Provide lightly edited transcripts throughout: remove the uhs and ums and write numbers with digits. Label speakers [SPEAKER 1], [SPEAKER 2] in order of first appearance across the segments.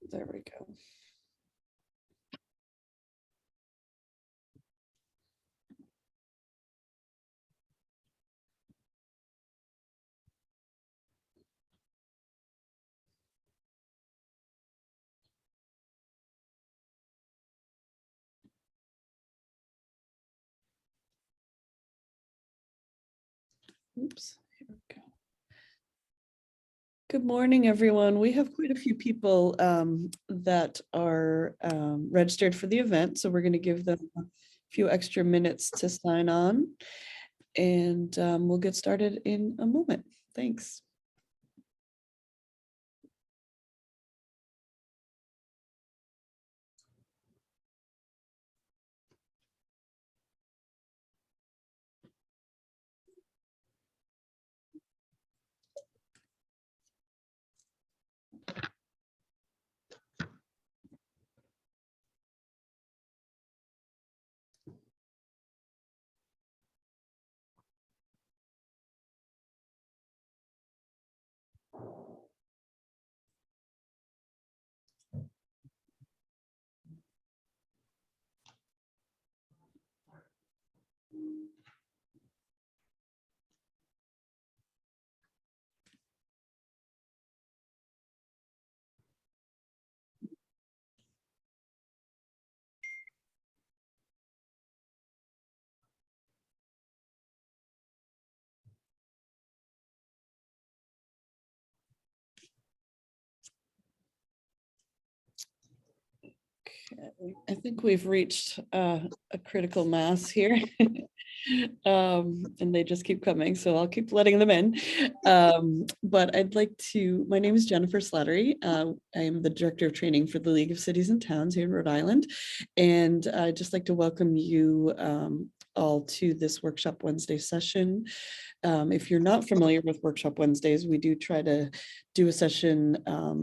[SPEAKER 1] There we go. Oops, here we go. Good morning, everyone. We have quite a few people that are registered for the event, so we're going to give them a few extra minutes to sign on, and we'll get started in a moment. Thanks. Okay, I think we've reached a critical mass here. And they just keep coming, so I'll keep letting them in. But I'd like to, my name is Jennifer Slattery. I am the Director of Training for the League of Cities and Towns here in Rhode Island. And I'd just like to welcome you all to this Workshop Wednesday session. If you're not familiar with Workshop Wednesdays, we do try to do a session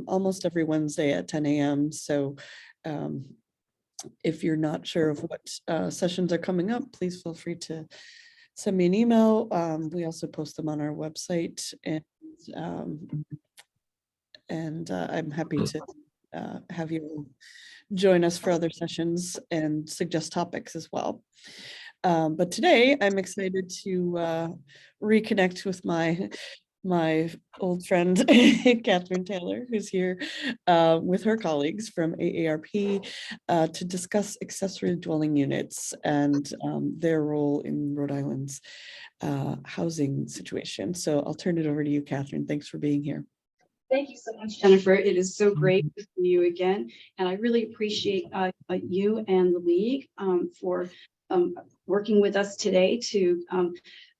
[SPEAKER 1] almost every Wednesday at 10 a.m. So if you're not sure of what sessions are coming up, please feel free to send me an email. We also post them on our website, and I'm happy to have you join us for other sessions and suggest topics as well. But today I'm excited to reconnect with my old friend, Catherine Taylor, who's here with her colleagues from AARP to discuss accessory dwelling units and their role in Rhode Island's housing situation. So I'll turn it over to you, Catherine. Thanks for being here.
[SPEAKER 2] Thank you so much, Jennifer. It is so great to see you again. And I really appreciate you and the League for working with us today to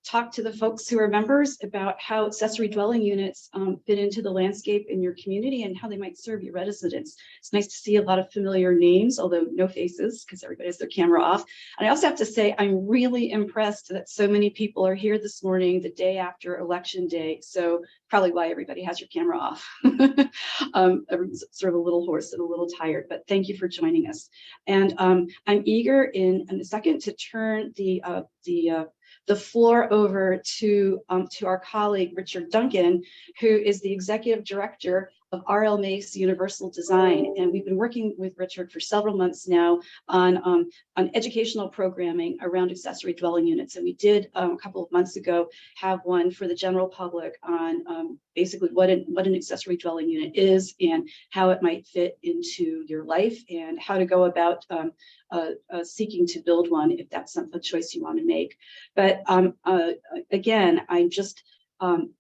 [SPEAKER 2] talk to the folks who are members about how accessory dwelling units fit into the landscape in your community and how they might serve your residents. It's nice to see a lot of familiar names, although no faces because everybody has their camera off. And I also have to say, I'm really impressed that so many people are here this morning, the day after Election Day. So probably why everybody has your camera off. Everyone's sort of a little hoarse and a little tired, but thank you for joining us. And I'm eager in a second to turn the floor over to our colleague, Richard Duncan, who is the Executive Director of R.L. Mace Universal Design. And we've been working with Richard for several months now on educational programming around accessory dwelling units. And we did a couple of months ago have one for the general public on basically what an accessory dwelling unit is and how it might fit into your life and how to go about seeking to build one if that's a choice you want to make. But again, I'm just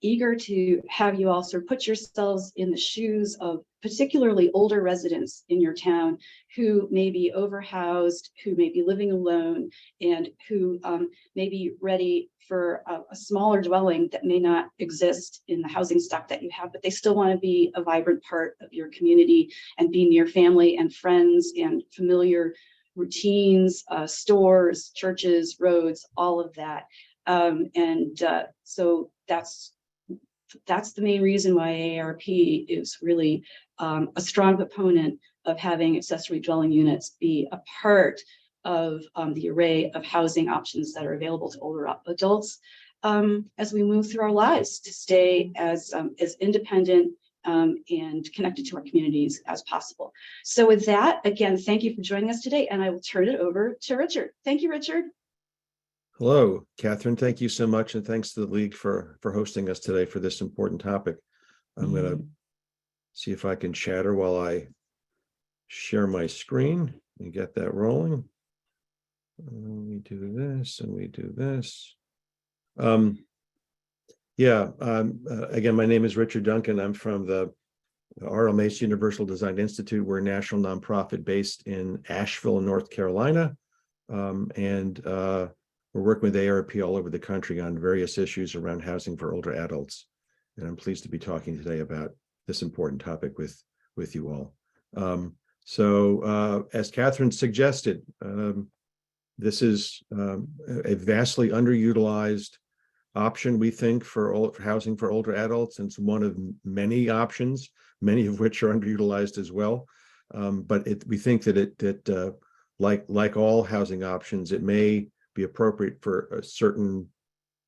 [SPEAKER 2] eager to have you all sort of put yourselves in the shoes of particularly older residents in your town who may be overhoused, who may be living alone, and who may be ready for a smaller dwelling that may not exist in the housing stock that you have, but they still want to be a vibrant part of your community and be near family and friends and familiar routines, stores, churches, roads, all of that. So that's the main reason why AARP is really a strong proponent of having accessory dwelling units be a part of the array of housing options that are available to older adults as we move through our lives to stay as independent and connected to our communities as possible. So with that, again, thank you for joining us today, and I will turn it over to Richard. Thank you, Richard.
[SPEAKER 3] Hello, Catherine. Thank you so much. And thanks to the League for hosting us today for this important topic. I'm going to see if I can chatter while I share my screen and get that rolling. We do this and we do this. Again, my name is Richard Duncan. I'm from the R.L. Mace Universal Design Institute. We're a national nonprofit based in Asheville, North Carolina. We're working with AARP all over the country on various issues around housing for older adults. And I'm pleased to be talking today about this important topic with you all. As Catherine suggested, this is a vastly underutilized option, we think, for housing for older adults. And it's one of many options, many of which are underutilized as well. We think that like all housing options, it may be appropriate for a certain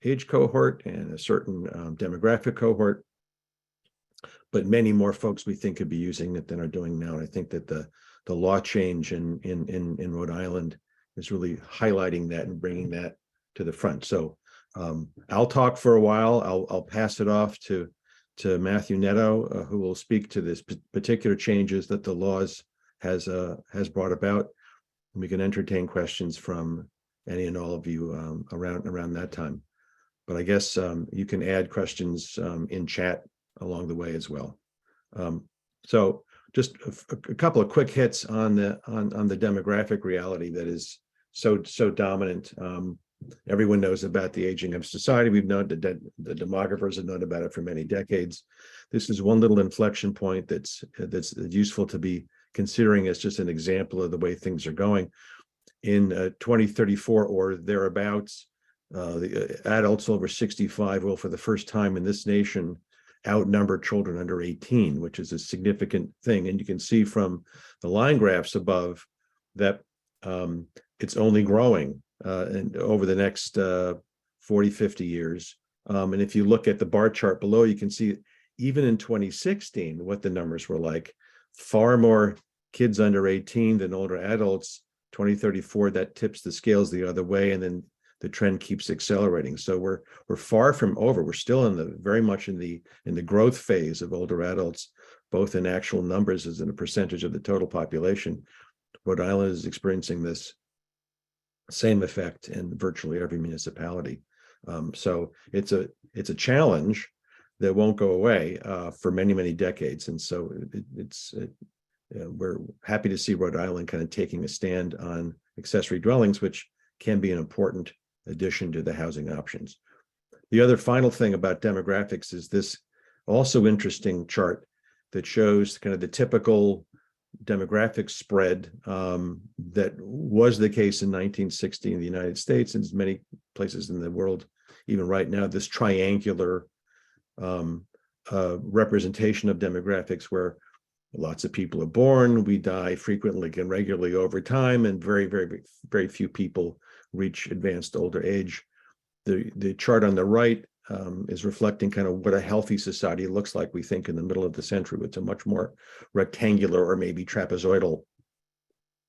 [SPEAKER 3] age cohort and a certain demographic cohort, but many more folks we think could be using it than are doing now. And I think that the law change in Rhode Island is really highlighting that and bringing that to the front. So I'll talk for a while. I'll pass it off to Matthew Netto, who will speak to this particular changes that the laws has brought about. And we can entertain questions from any and all of you around that time. But I guess you can add questions in chat along the way as well. So just a couple of quick hits on the demographic reality that is so dominant. Everyone knows about the aging of society. We've known the demographers have known about it for many decades. This is one little inflection point that's useful to be considering as just an example of the way things are going. In 2034 or thereabouts, the adults over 65 will, for the first time in this nation, outnumber children under 18, which is a significant thing. And you can see from the line graphs above that it's only growing and over the next 40, 50 years. And if you look at the bar chart below, you can see even in 2016, what the numbers were like. Far more kids under 18 than older adults. 2034, that tips the scales the other way, and then the trend keeps accelerating. So we're far from over. We're still very much in the growth phase of older adults, both in actual numbers as in a percentage of the total population. Rhode Island is experiencing this same effect in virtually every municipality. So it's a challenge that won't go away for many, many decades. And so we're happy to see Rhode Island kind of taking a stand on accessory dwellings, which can be an important addition to the housing options. The other final thing about demographics is this also interesting chart that shows kind of the typical demographic spread that was the case in 1960 in the United States and many places in the world, even right now. This triangular representation of demographics where lots of people are born, we die frequently and regularly over time, and very, very, very few people reach advanced older age. The chart on the right is reflecting kind of what a healthy society looks like, we think, in the middle of the century, with a much more rectangular or maybe trapezoidal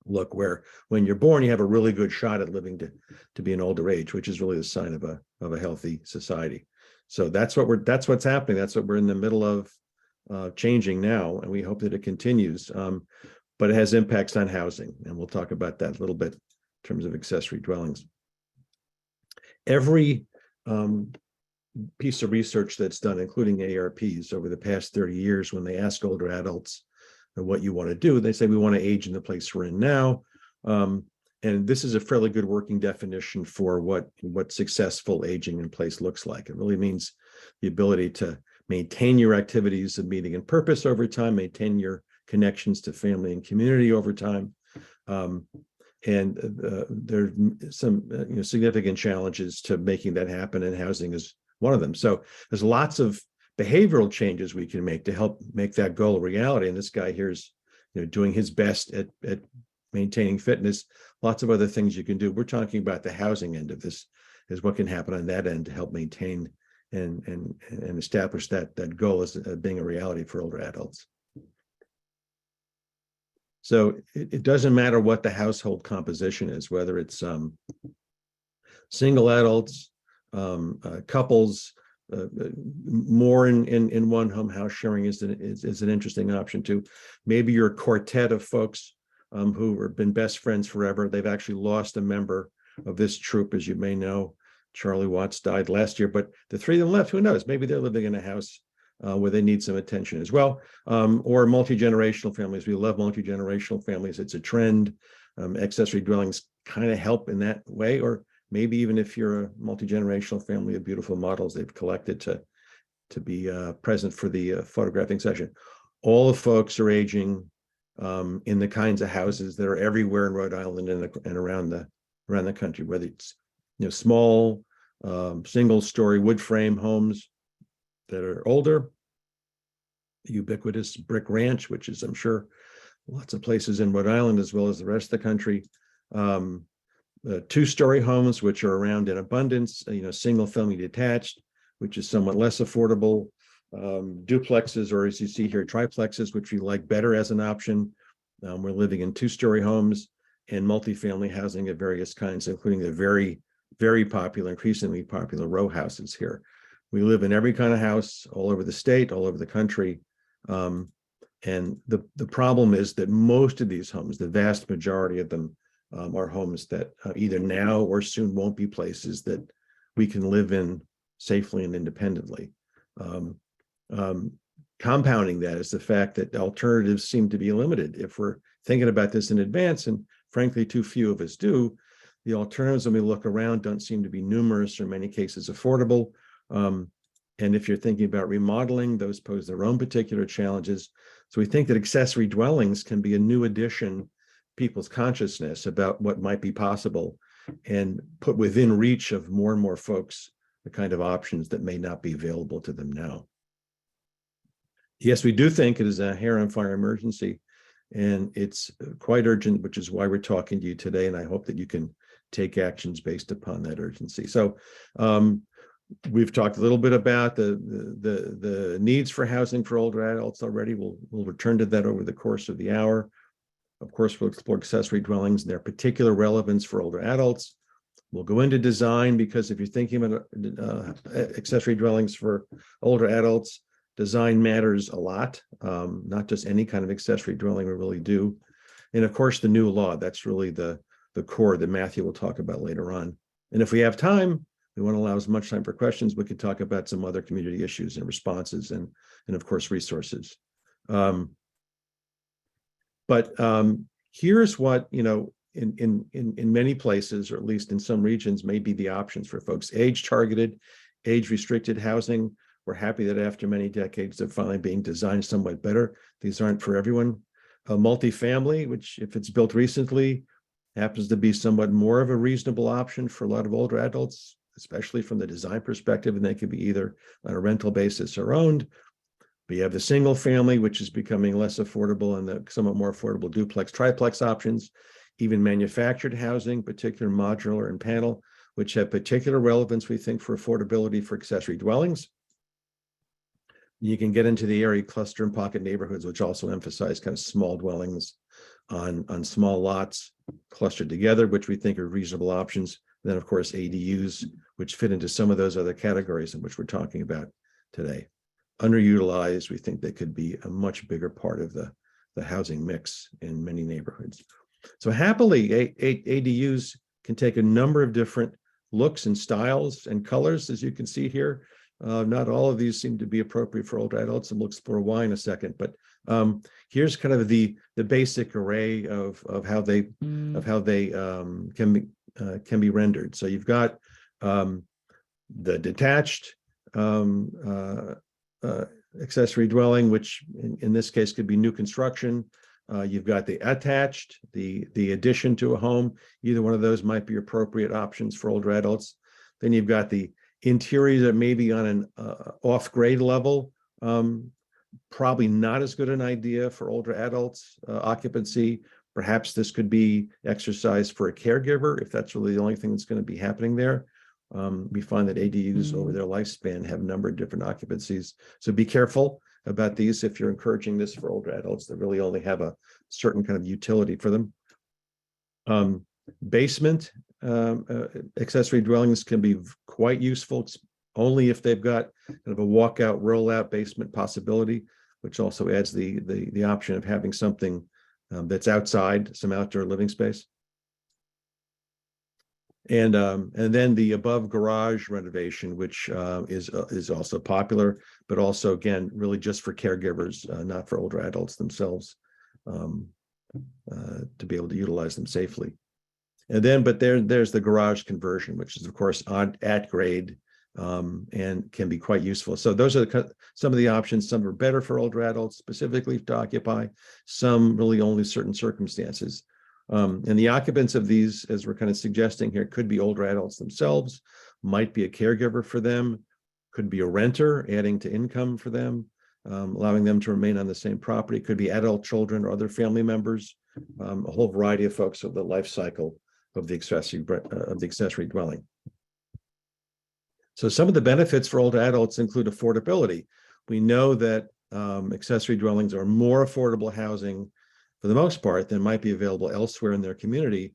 [SPEAKER 3] look, where when you're born, you have a really good shot at living to be an older age, which is really a sign of a healthy society. So that's what's happening. That's what we're in the middle of changing now, and we hope that it continues. But it has impacts on housing, and we'll talk about that a little bit in terms of accessory dwellings. Every piece of research that's done, including AARPs, over the past 30 years, when they ask older adults what you want to do, they say we want to age in the place we're in now. And this is a fairly good working definition for what successful aging in place looks like. It really means the ability to maintain your activities of meaning and purpose over time, maintain your connections to family and community over time. And there are some significant challenges to making that happen, and housing is one of them. So there's lots of behavioral changes we can make to help make that goal a reality. And this guy here is doing his best at maintaining fitness. Lots of other things you can do. We're talking about the housing end of this, is what can happen on that end to help maintain and establish that goal as being a reality for older adults. So it doesn't matter what the household composition is, whether it's single adults, couples, more in one home. House sharing is an interesting option too. Maybe you're a quartet of folks who have been best friends forever. They've actually lost a member of this troop, as you may know. Charlie Watts died last year, but the three of them left. Who knows? Maybe they're living in a house where they need some attention as well. Or multi-generational families. We love multi-generational families. It's a trend. Accessory dwellings kind of help in that way. Or maybe even if you're a multi-generational family of beautiful models they've collected to be present for the photographing session. All the folks are aging in the kinds of houses that are everywhere in Rhode Island and around the country, whether it's small single-story wood frame homes that are older, ubiquitous brick ranch, which is, I'm sure, lots of places in Rhode Island as well as the rest of the country. Two-story homes, which are around in abundance, single-family detached, which is somewhat less affordable. Duplexes, or as you see here, triplexes, which we like better as an option. We're living in two-story homes and multifamily housing of various kinds, including the very, very popular, increasingly popular row houses here. We live in every kind of house all over the state, all over the country. And the problem is that most of these homes, the vast majority of them, are homes that either now or soon won't be places that we can live in safely and independently. Compounding that is the fact that alternatives seem to be limited. If we're thinking about this in advance, and frankly, too few of us do, the alternatives when we look around don't seem to be numerous or in many cases affordable. And if you're thinking about remodeling, those pose their own particular challenges. So we think that accessory dwellings can be a new addition to people's consciousness about what might be possible and put within reach of more and more folks the kind of options that may not be available to them now. Yes, we do think it is a hair on fire emergency, and it's quite urgent, which is why we're talking to you today. And I hope that you can take actions based upon that urgency. So we've talked a little bit about the needs for housing for older adults already. We'll return to that over the course of the hour. Of course, we'll explore accessory dwellings and their particular relevance for older adults. We'll go into design, because if you're thinking about accessory dwellings for older adults, design matters a lot, not just any kind of accessory dwelling we really do. And of course, the new law, that's really the core that Matthew will talk about later on. And if we have time, we want to allow as much time for questions, we could talk about some other community issues and responses and of course, resources. But here's what, in many places, or at least in some regions, may be the options for folks. Age-targeted, age-restricted housing. We're happy that after many decades, they're finally being designed somewhat better. These aren't for everyone. Multifamily, which if it's built recently, happens to be somewhat more of a reasonable option for a lot of older adults, especially from the design perspective, and they could be either on a rental basis or owned. But you have the single family, which is becoming less affordable, and the somewhat more affordable duplex, triplex options, even manufactured housing, particular modular and panel, which have particular relevance, we think, for affordability for accessory dwellings. You can get into the area cluster and pocket neighborhoods, which also emphasize kind of small dwellings on small lots clustered together, which we think are reasonable options. And then, of course, ADUs, which fit into some of those other categories in which we're talking about today. Underutilized, we think they could be a much bigger part of the housing mix in many neighborhoods. So happily, ADUs can take a number of different looks and styles and colors, as you can see here. Not all of these seem to be appropriate for older adults, and we'll explore why in a second. But here's kind of the basic array of how they can be rendered. So you've got the detached accessory dwelling, which in this case could be new construction. You've got the attached, the addition to a home. Either one of those might be appropriate options for older adults. Then you've got the interior that may be on an off-grade level, probably not as good an idea for older adults. Occupancy, perhaps this could be exercised for a caregiver if that's really the only thing that's going to be happening there. We find that ADUs over their lifespan have a number of different occupancies. So be careful about these if you're encouraging this for older adults that really only have a certain kind of utility for them. Basement accessory dwellings can be quite useful, only if they've got kind of a walkout, rollout basement possibility, which also adds the option of having something that's outside, some outdoor living space. And then the above garage renovation, which is also popular, but also again really just for caregivers, not for older adults themselves, to be able to utilize them safely. And then, but there's the garage conversion, which is of course at grade and can be quite useful. So those are some of the options. Some are better for older adults specifically to occupy, some really only certain circumstances. And the occupants of these, as we're kind of suggesting here, could be older adults themselves, might be a caregiver for them, could be a renter adding to income for them, allowing them to remain on the same property, could be adult children or other family members, a whole variety of folks of the life cycle of the accessory dwelling. So some of the benefits for older adults include affordability. We know that accessory dwellings are more affordable housing for the most part than might be available elsewhere in their community.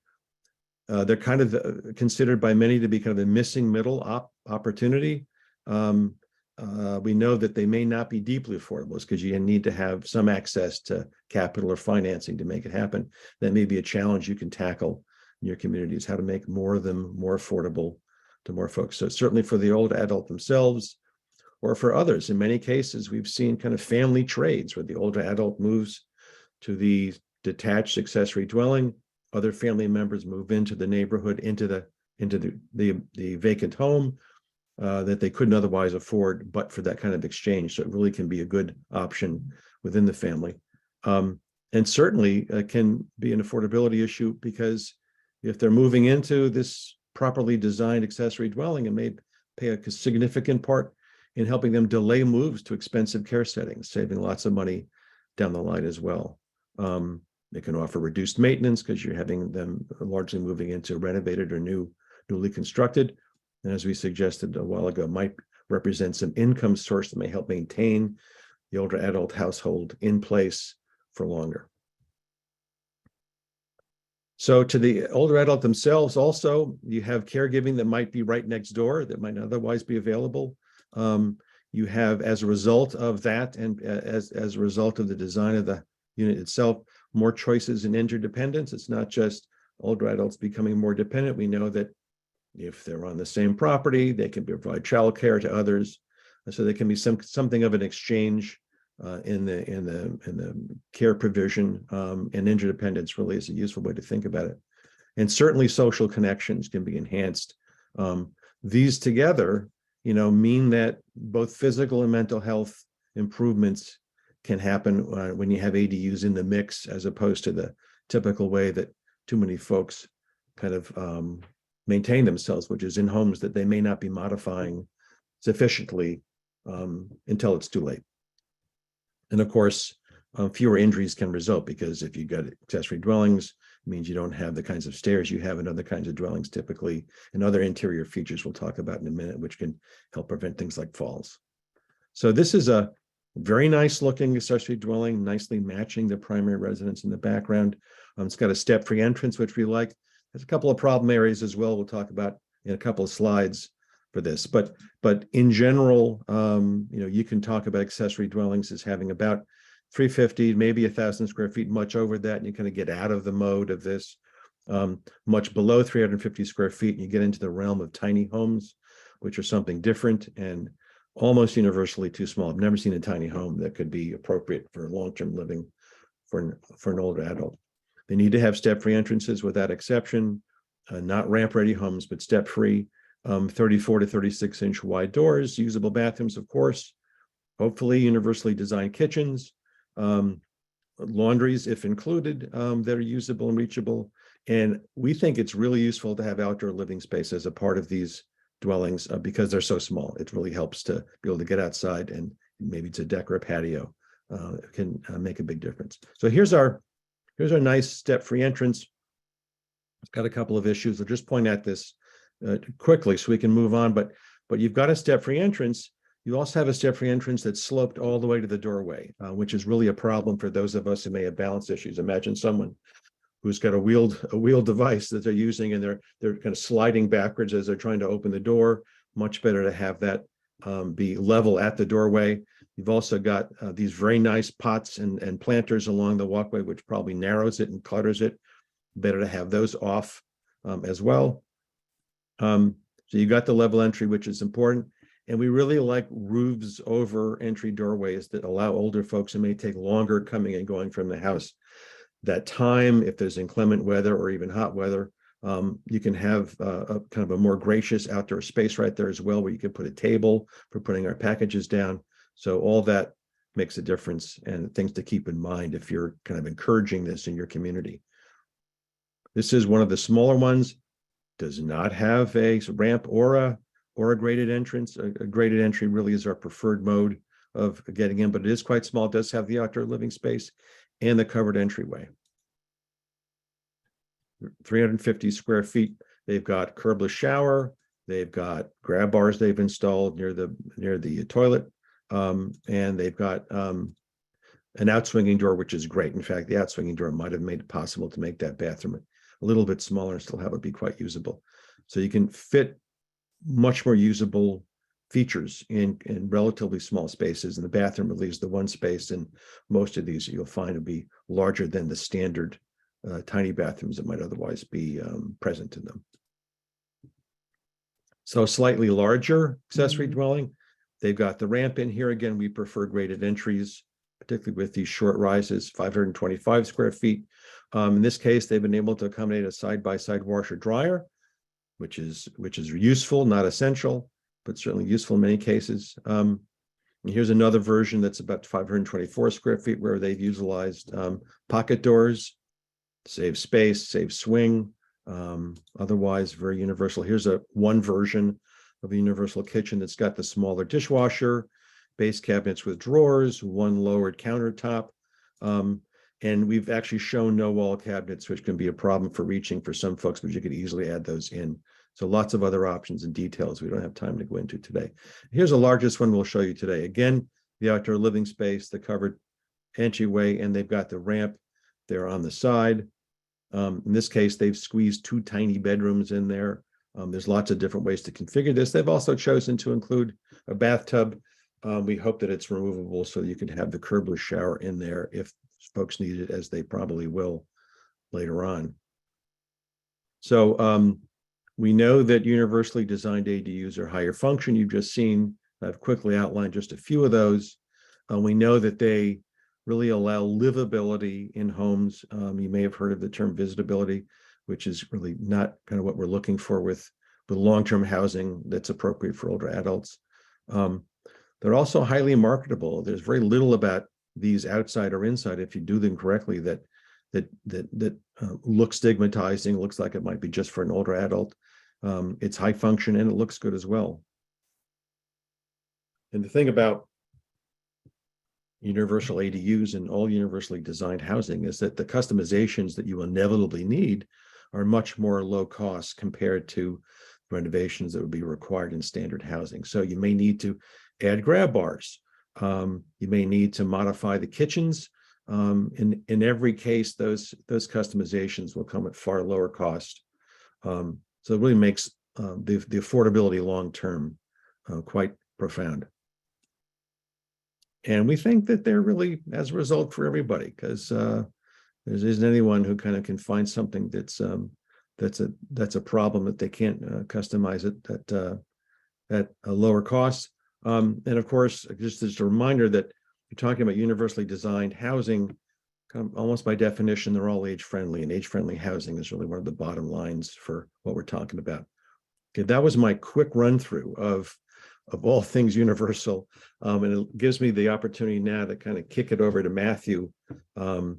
[SPEAKER 3] They're kind of considered by many to be kind of a missing middle opportunity. We know that they may not be deeply affordable because you need to have some access to capital or financing to make it happen. That may be a challenge you can tackle in your communities, how to make more of them more affordable to more folks. So certainly for the old adult themselves or for others, in many cases, we've seen kind of family trades where the older adult moves to the detached accessory dwelling, other family members move into the neighborhood, into the vacant home that they couldn't otherwise afford, but for that kind of exchange. So it really can be a good option within the family. And certainly can be an affordability issue because if they're moving into this properly designed accessory dwelling, it may play a significant part in helping them delay moves to expensive care settings, saving lots of money down the line as well. They can offer reduced maintenance because you're having them largely moving into renovated or newly constructed. And as we suggested a while ago, might represent some income source that may help maintain the older adult household in place for longer. So to the older adult themselves, also, you have caregiving that might be right next door that might not otherwise be available. You have, as a result of that, and as a result of the design of the unit itself, more choices in interdependence. It's not just older adults becoming more dependent. We know that if they're on the same property, they can provide childcare to others. So there can be something of an exchange in the care provision, and interdependence really is a useful way to think about it. And certainly social connections can be enhanced. These together, mean that both physical and mental health improvements can happen when you have ADUs in the mix, as opposed to the typical way that too many folks kind of maintain themselves, which is in homes that they may not be modifying sufficiently until it's too late. And of course, fewer injuries can result because if you got accessory dwellings, it means you don't have the kinds of stairs you have in other kinds of dwellings typically, and other interior features we'll talk about in a minute, which can help prevent things like falls. So this is a very nice looking accessory dwelling, nicely matching the primary residence in the background. It's got a step-free entrance, which we like. There's a couple of problem areas as well we'll talk about in a couple of slides for this. But in general, you can talk about accessory dwellings as having about 350, maybe 1,000 square feet, much over that, and you kind of get out of the mode of this. Much below 350 square feet, and you get into the realm of tiny homes, which are something different and almost universally too small. I've never seen a tiny home that could be appropriate for long-term living for an older adult. They need to have step-free entrances without exception, not ramp-ready homes, but step-free, 34 to 36-inch wide doors, usable bathrooms, of course, hopefully universally designed kitchens, laundries, if included, that are usable and reachable. And we think it's really useful to have outdoor living space as a part of these dwellings because they're so small. It really helps to be able to get outside, and maybe it's a deck or a patio. It can make a big difference. So here's our nice step-free entrance. It's got a couple of issues. I'll just point out this quickly so we can move on. But you've got a step-free entrance. You also have a step-free entrance that's sloped all the way to the doorway, which is really a problem for those of us who may have balance issues. Imagine someone who's got a wheeled device that they're using, and they're kind of sliding backwards as they're trying to open the door. Much better to have that be level at the doorway. You've also got these very nice pots and planters along the walkway, which probably narrows it and clutters it. Better to have those off as well. So you got the level entry, which is important. And we really like roofs over entry doorways that allow older folks who may take longer coming and going from the house. That time, if there's inclement weather or even hot weather, you can have a kind of a more gracious outdoor space right there as well, where you can put a table for putting our packages down. So all that makes a difference, and things to keep in mind if you're kind of encouraging this in your community. This is one of the smaller ones, does not have a ramp or a graded entrance. A graded entry really is our preferred mode of getting in, but it is quite small. It does have the outdoor living space and the covered entryway. 350 square feet. They've got curbless shower. They've got grab bars they've installed near the toilet, and they've got an outswinging door, which is great. In fact, the outswinging door might have made it possible to make that bathroom a little bit smaller and still have it be quite usable. So you can fit much more usable features in relatively small spaces, and the bathroom really is the one space, and most of these you'll find to be larger than the standard tiny bathrooms that might otherwise be present in them. So slightly larger accessory dwelling. They've got the ramp in here. Again, we prefer graded entries, particularly with these short rises, 525 square feet. In this case, they've been able to accommodate a side-by-side washer dryer, which is useful, not essential, but certainly useful in many cases. And here's another version that's about 524 square feet, where they've utilized pocket doors, save space, save swing, otherwise very universal. Here's one version of a universal kitchen that's got the smaller dishwasher, base cabinets with drawers, one lowered countertop. And we've actually shown no wall cabinets, which can be a problem for reaching for some folks, but you could easily add those in. So lots of other options and details we don't have time to go into today. Here's the largest one we'll show you today. Again, the outdoor living space, the covered entryway, and they've got the ramp there on the side. In this case, they've squeezed two tiny bedrooms in there. There's lots of different ways to configure this. They've also chosen to include a bathtub. We hope that it's removable so you can have the curbless shower in there if folks need it, as they probably will later on. So we know that universally designed ADUs are higher function. You've just seen, I've quickly outlined just a few of those. We know that they really allow livability in homes. You may have heard of the term visitability, which is really not kind of what we're looking for with long-term housing that's appropriate for older adults. They're also highly marketable. There's very little about these outside or inside, if you do them correctly, that looks stigmatizing, looks like it might be just for an older adult. It's high function and it looks good as well. And the thing about universal ADUs and all universally designed housing is that the customizations that you inevitably need are much more low cost compared to renovations that would be required in standard housing. So you may need to add grab bars. You may need to modify the kitchens. In every case, those customizations will come at far lower cost. So it really makes the affordability long-term quite profound. And we think that they're really, as a result, for everybody, because there isn't anyone who kind of can find something that's a problem that they can't customize it at a lower cost. And of course, just as a reminder that you're talking about universally designed housing, kind of almost by definition, they're all age-friendly, and age-friendly housing is really one of the bottom lines for what we're talking about. Okay, that was my quick run-through of all things universal, and it gives me the opportunity now to kind of kick it over to Matthew, and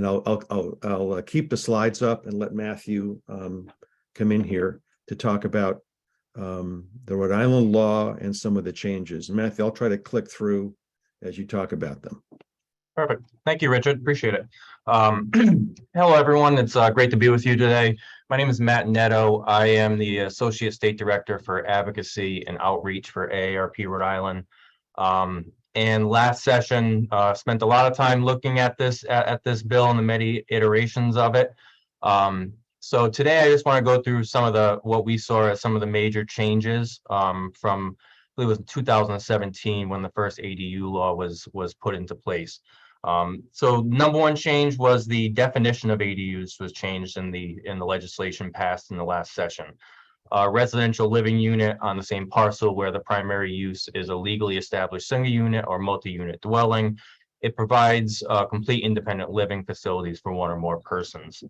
[SPEAKER 3] I'll keep the slides up and let Matthew come in here to talk about the Rhode Island law and some of the changes. Matthew, I'll try to click through as you talk about them.
[SPEAKER 4] Perfect. Thank you, Richard. Appreciate it. Hello, everyone. It's great to be with you today. My name is Matt Netto. I am the Associate State Director for Advocacy and Outreach for AARP Rhode Island. And last session, spent a lot of time looking at this bill and the many iterations of it. So today, I just want to go through some of what we saw as some of the major changes from, I believe it was 2017 when the first ADU law was put into place. So number one change was the definition of ADUs was changed in the legislation passed in the last session. Residential living unit on the same parcel where the primary use is a legally established single unit or multi-unit dwelling. It provides complete independent living facilities for one or more persons.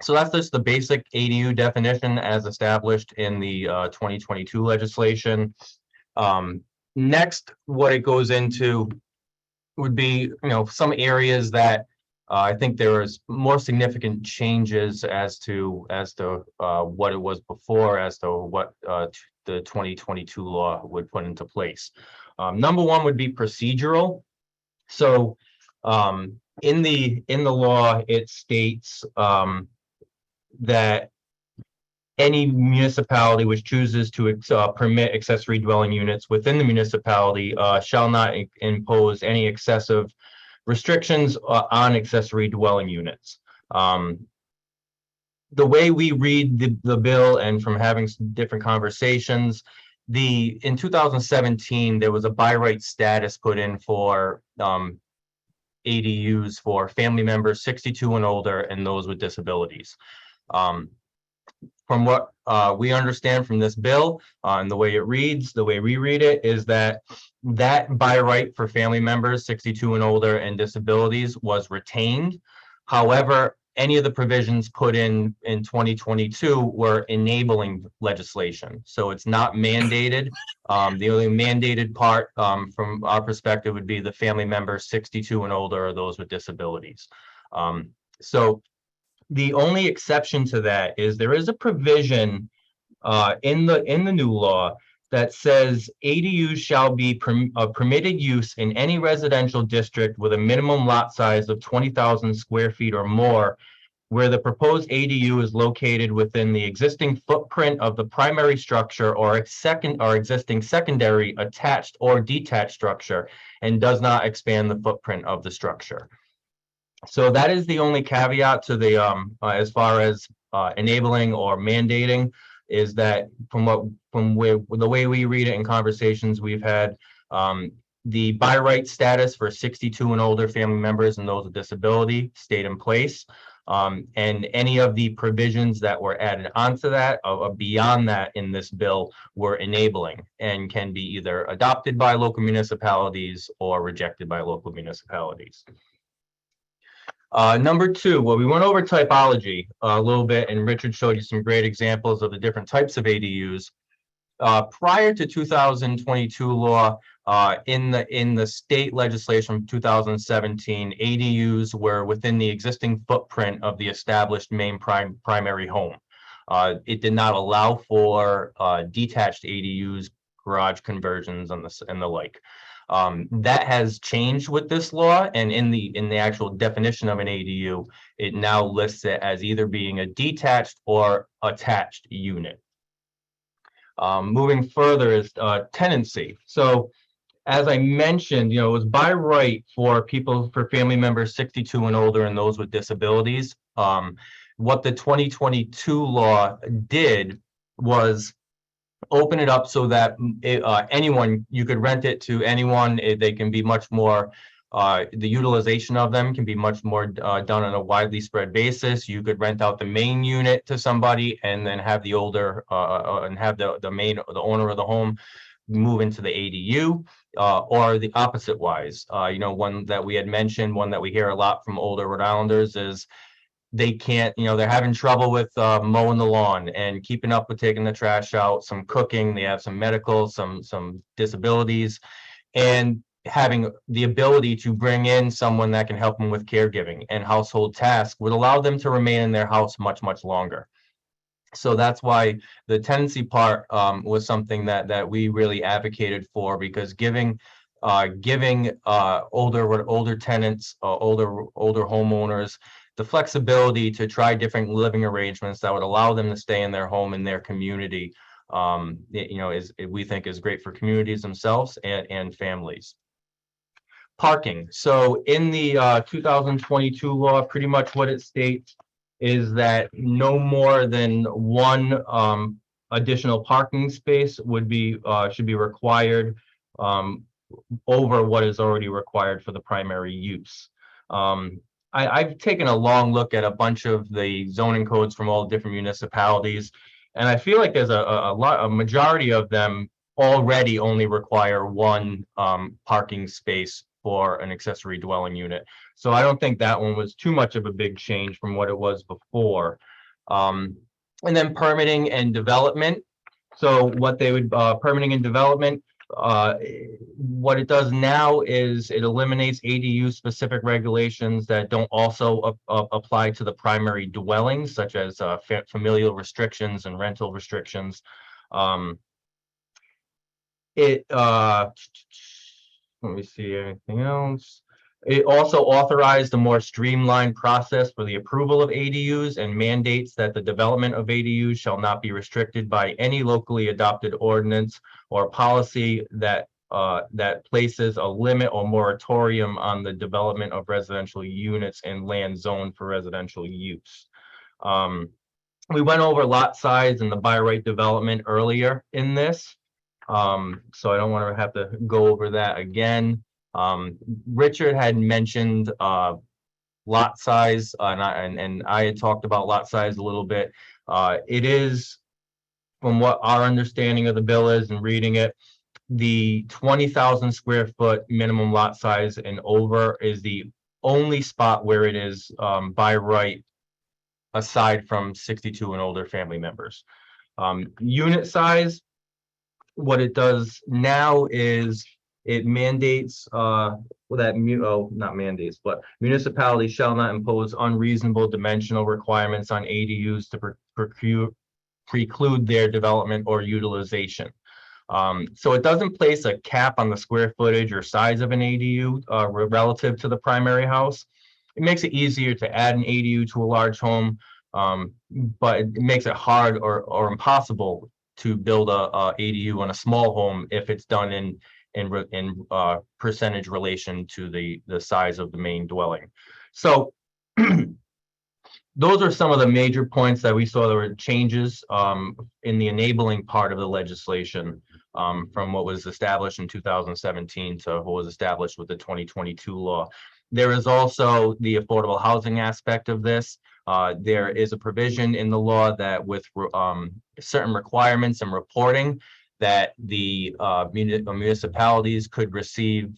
[SPEAKER 4] So that's just the basic ADU definition as established in the 2022 legislation. Next, what it goes into would be, some areas that I think there is more significant changes as to what it was before, as to what the 2022 law would put into place. Number one would be procedural. So in the law, it states that any municipality which chooses to permit accessory dwelling units within the municipality shall not impose any excessive restrictions on accessory dwelling units. The way we read the bill, and from having some different conversations, in 2017 there was a by right status put in for ADUs for family members 62 and older and those with disabilities. From what we understand from this bill and the way it reads, the way we read it, is that by right for family members 62 and older and disabilities was retained. However, any of the provisions put in 2022 were enabling legislation. So it's not mandated. The only mandated part from our perspective would be the family members 62 and older or those with disabilities. So the only exception to that is there is a provision in the new law that says ADUs shall be permitted use in any residential district with a minimum lot size of 20,000 square feet or more, where the proposed ADU is located within the existing footprint of the primary structure or existing secondary attached or detached structure and does not expand the footprint of the structure. So that is the only caveat to the as far as enabling or mandating, is that from the way we read it in conversations we've had, the by right status for 62 and older family members and those with disability stayed in place, and any of the provisions that were added onto that beyond that in this bill were enabling and can be either adopted by local municipalities or rejected by local municipalities. Number two, well, we went over typology a little bit, and Richard showed you some great examples of the different types of ADUs. Prior to 2022 law, in the state legislation of 2017, ADUs were within the existing footprint of the established main primary home. It did not allow for detached ADUs, garage conversions, and the like. That has changed with this law, and in the actual definition of an ADU, it now lists it as either being a detached or attached unit. Moving further is tenancy. So as I mentioned, it was by right for family members 62 and older and those with disabilities. What the 2022 law did was open it up so that you could rent it to anyone. They can be much more, the utilization of them can be much more done on a widely spread basis. You could rent out the main unit to somebody and then have the and have the owner of the home move into the ADU, or the opposite wise. One that we had mentioned, one that we hear a lot from older Rhode Islanders is they can't, they're having trouble with mowing the lawn and keeping up with taking the trash out, some cooking, they have some medical, some disabilities, and having the ability to bring in someone that can help them with caregiving and household tasks would allow them to remain in their house much, much longer. So that's why the tenancy part was something that we really advocated for, because giving giving older tenants, older homeowners the flexibility to try different living arrangements that would allow them to stay in their home in their community. We think is great for communities themselves and families. Parking. So in the 2022 law, pretty much what it states is that no more than one additional parking space would be should be required over what is already required for the primary use. I've taken a long look at a bunch of the zoning codes from all different municipalities, and I feel like there's a majority of them already only require one parking space for an accessory dwelling unit. So I don't think that one was too much of a big change from what it was before. And then permitting and development. So what they would, permitting and development, what it does now is it eliminates ADU specific regulations that don't also apply to the primary dwellings, such as familial restrictions and rental restrictions. Let me see anything else. It also authorized a more streamlined process for the approval of ADUs and mandates that the development of ADUs shall not be restricted by any locally adopted ordinance or policy that places a limit or moratorium on the development of residential units in land zoned for residential use. We went over lot size and the by right development earlier in this. So I don't want to have to go over that again. Richard had mentioned lot size, and I had talked about lot size a little bit. It is, from what our understanding of the bill is and reading it, the 20,000 square foot minimum lot size and over is the only spot where it is by right, aside from 62 and older family members. Unit size, what it does now is it mandates not mandates, but municipalities shall not impose unreasonable dimensional requirements on ADUs to preclude their development or utilization. So it doesn't place a cap on the square footage or size of an ADU relative to the primary house. It makes it easier to add an ADU to a large home, but it makes it hard or impossible to build a ADU on a small home if it's done in percentage relation to the size of the main dwelling. So those are some of the major points that we saw there were changes in the enabling part of the legislation from what was established in 2017 to what was established with the 2022 law. There is also the affordable housing aspect of this. There is a provision in the law that with certain requirements and reporting that the municipalities could receive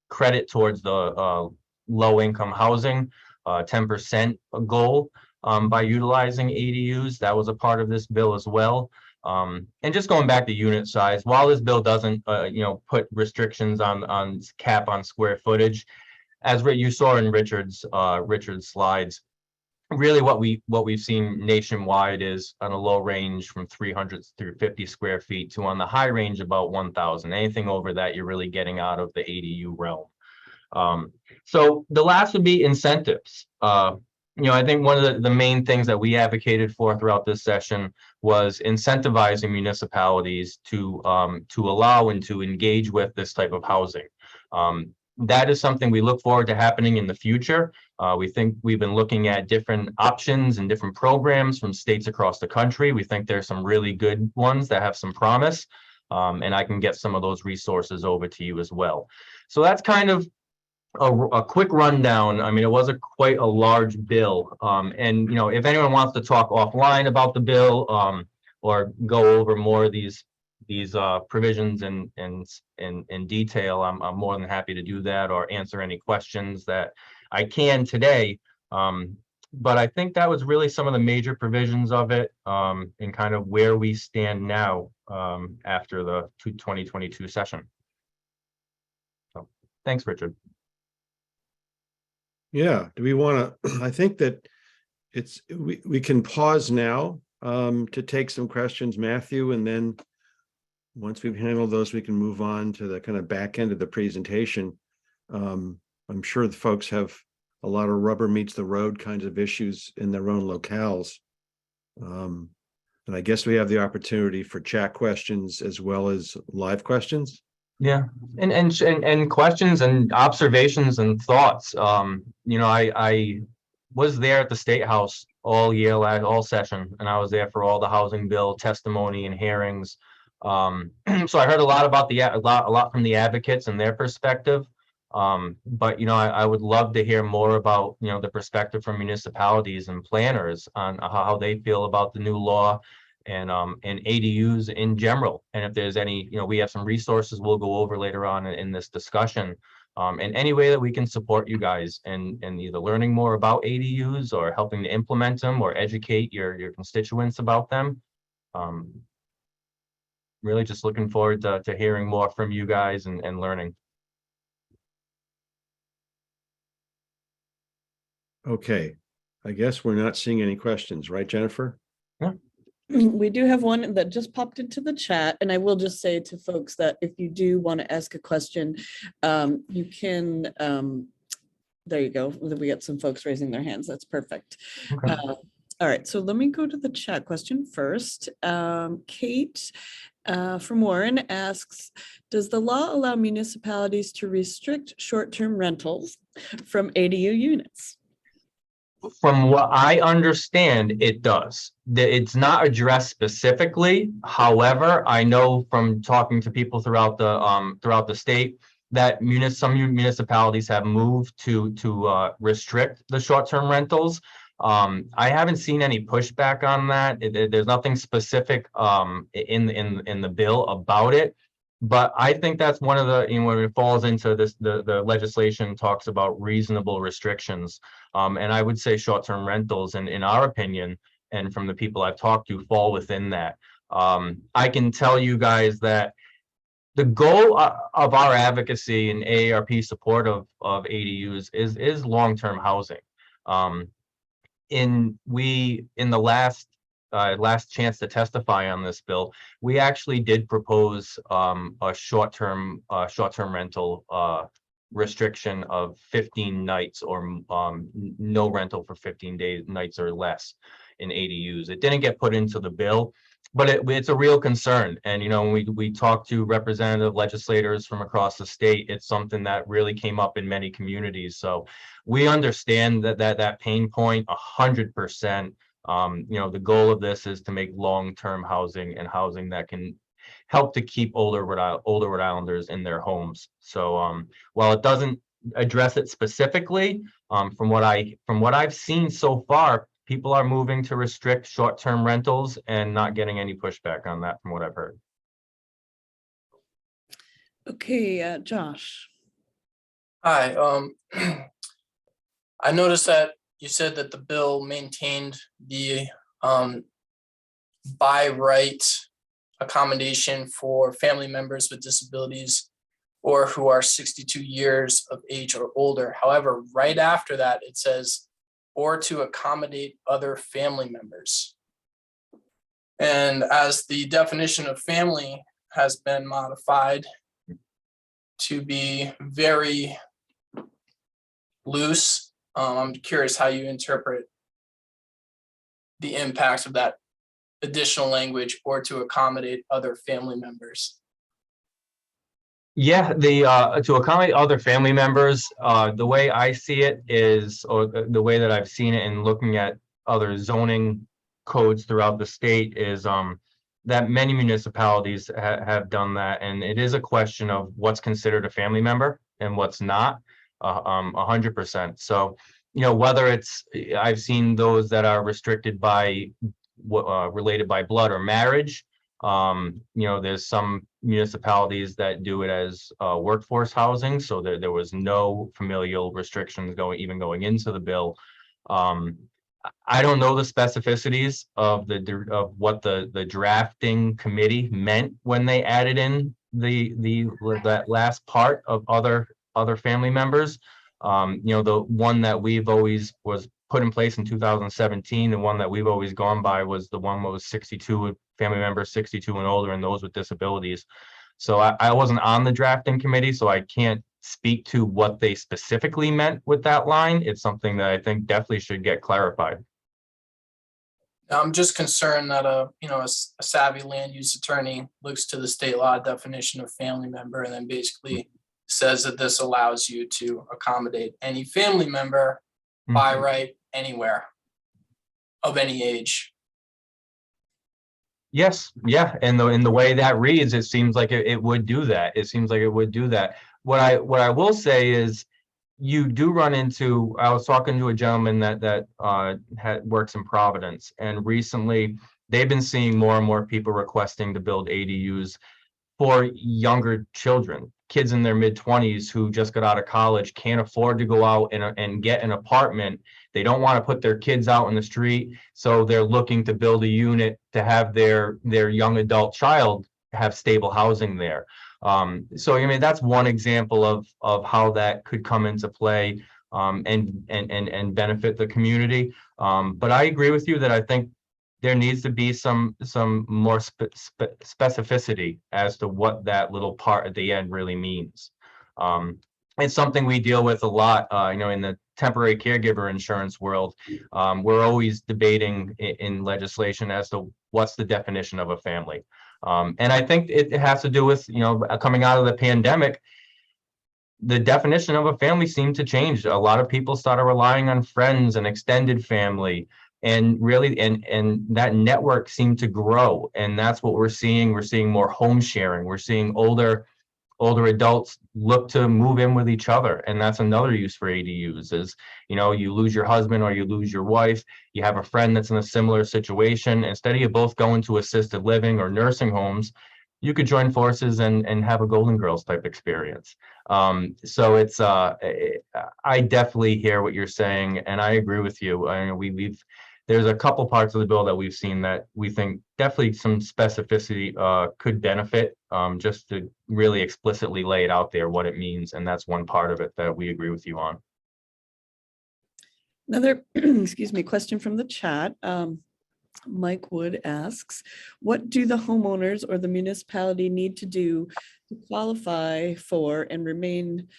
[SPEAKER 4] credit towards the low-income housing 10% goal by utilizing ADUs. That was a part of this bill as well. And just going back to unit size, while this bill doesn't put restrictions on cap on square footage, as you saw in Richard's slides, really what we've seen nationwide is on a low range from 300 through 50 square feet to on the high range about 1,000. Anything over that, you're really getting out of the ADU realm. So the last would be incentives. I think one of the main things that we advocated for throughout this session was incentivizing municipalities to allow and to engage with this type of housing. That is something we look forward to happening in the future. We think we've been looking at different options and different programs from states across the country. We think there's some really good ones that have some promise, and I can get some of those resources over to you as well. So that's kind of a quick rundown. I mean, it was quite a large bill, and if anyone wants to talk offline about the bill or go over more of these provisions in detail, I'm more than happy to do that or answer any questions that I can today. But I think that was really some of the major provisions of it and kind of where we stand now after the 2022 session. So thanks, Richard.
[SPEAKER 3] Yeah, do we want to, I think that we can pause now to take some questions, Matthew, and then once we've handled those, we can move on to the kind of back end of the presentation. I'm sure the folks have a lot of rubber meets the road kinds of issues in their own locales. And I guess we have the opportunity for chat questions as well as live questions.
[SPEAKER 4] Yeah, and questions and observations and thoughts. You know, I was there at the State House all year, all session, and I was there for all the housing bill testimony and hearings. So I heard a lot about a lot from the advocates and their perspective. But you know, I would love to hear more about, you know, the perspective from municipalities and planners on how they feel about the new law and ADUs in general. And if there's any, you know, we have some resources we'll go over later on in this discussion. And any way that we can support you guys in either learning more about ADUs or helping to implement them or educate your constituents about them. Really just looking forward to hearing more from you guys and learning.
[SPEAKER 3] Okay, I guess we're not seeing any questions, right, Jennifer?
[SPEAKER 1] We do have one that just popped into the chat, and I will just say to folks that if you do want to ask a question, you can, there you go. We got some folks raising their hands. That's perfect.
[SPEAKER 4] Okay.
[SPEAKER 1] All right, so let me go to the chat question first. Kate from Warren asks, does the law allow municipalities to restrict short-term rentals from ADU units?
[SPEAKER 4] From what I understand, it does. It's not addressed specifically. However, I know from talking to people throughout the state that some municipalities have moved to restrict the short-term rentals. I haven't seen any pushback on that. There's nothing specific in the bill about it. But I think that's one of the, you know, when it falls into this, the legislation talks about reasonable restrictions. And I would say short-term rentals, and in our opinion, and from the people I've talked to, fall within that. I can tell you guys that the goal of our advocacy and AARP support of ADUs is long-term housing. In the last chance to testify on this bill, we actually did propose a short-term rental restriction of 15 nights or no rental for 15 days, nights or less in ADUs. It didn't get put into the bill, but it's a real concern. And, you know, when we talked to representative legislators from across the state, it's something that really came up in many communities. So we understand that pain point 100%. You know, the goal of this is to make long-term housing and housing that can help to keep older Rhode Islanders in their homes. So while it doesn't address it specifically, from what I've seen so far, people are moving to restrict short-term rentals and not getting any pushback on that from what I've heard.
[SPEAKER 1] Okay, Josh.
[SPEAKER 5] Hi, I noticed that you said that the bill maintained the by right accommodation for family members with disabilities or who are 62 years of age or older. However, right after that, it says, or to accommodate other family members. And as the definition of family has been modified to be very loose, I'm curious how you interpret the impacts of that additional language, or to accommodate other family members.
[SPEAKER 4] Yeah, to accommodate other family members, the way I see it is, or the way that I've seen it in looking at other zoning codes throughout the state is that many municipalities have done that, and it is a question of what's considered a family member and what's not, 100%. So, you know, whether it's, I've seen those that are restricted by related by blood or marriage. You know, there's some municipalities that do it as workforce housing, so there was no familial restrictions going into the bill. I don't know the specificities of what the drafting committee meant when they added in that last part of other family members. You know, the one that we've always was put in place in 2017. The one that we've always gone by was the one that was 62 family members 62 and older, and those with disabilities. So I wasn't on the drafting committee, so I can't speak to what they specifically meant with that line. It's something that I think definitely should get clarified.
[SPEAKER 5] I'm just concerned that a savvy land use attorney looks to the state law definition of family member and then basically says that this allows you to accommodate any family member by right anywhere of any age.
[SPEAKER 4] Yes, yeah, and in the way that reads, it seems like it would do that. It seems like it would do that. What I will say is, you do run into. I was talking to a gentleman that works in Providence, and recently they've been seeing more and more people requesting to build ADUs for younger children, kids in their mid-20s who just got out of college, can't afford to go out and get an apartment. They don't want to put their kids out in the street, so they're looking to build a unit to have their young adult child have stable housing there. So I mean, that's one example of how that could come into play and benefit the community. But I agree with you that I think there needs to be some more specificity as to what that little part at the end really means. It's something we deal with a lot, in the temporary caregiver insurance world. We're always debating in legislation as to what's the definition of a family. And I think it has to do with, coming out of the pandemic, the definition of a family seemed to change. A lot of people started relying on friends and extended family, and really, and that network seemed to grow. And that's what we're seeing. We're seeing more home sharing. We're seeing older adults look to move in with each other. And that's another use for ADUs is, you lose your husband or you lose your wife, you have a friend that's in a similar situation. Instead of you both going to assisted living or nursing homes, you could join forces and have a Golden Girls type experience. So it's, I definitely hear what you're saying, and I agree with you. I know there's a couple parts of the bill that we've seen that we think definitely some specificity could benefit, just to really explicitly lay it out there what it means, and that's one part of it that we agree with you on.
[SPEAKER 1] Another, excuse me, question from the chat. Mike Wood asks, what do the homeowners or the municipality need to do to qualify for and remain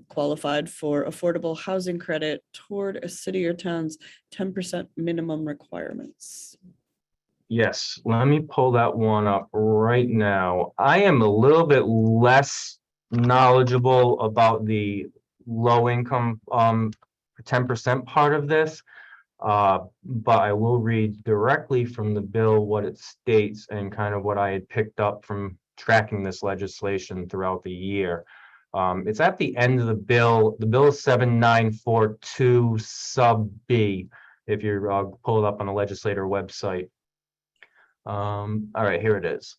[SPEAKER 1] qualified for affordable housing credit toward a city or town's 10% minimum requirements?
[SPEAKER 4] Yes, let me pull that one up right now. I am a little bit less knowledgeable about the low income 10% part of this, but I will read directly from the bill what it states and kind of what I had picked up from tracking this legislation throughout the year. It's at the end of the bill. The bill is 7942 sub B, if you pull it up on the legislator website. All right, here it is.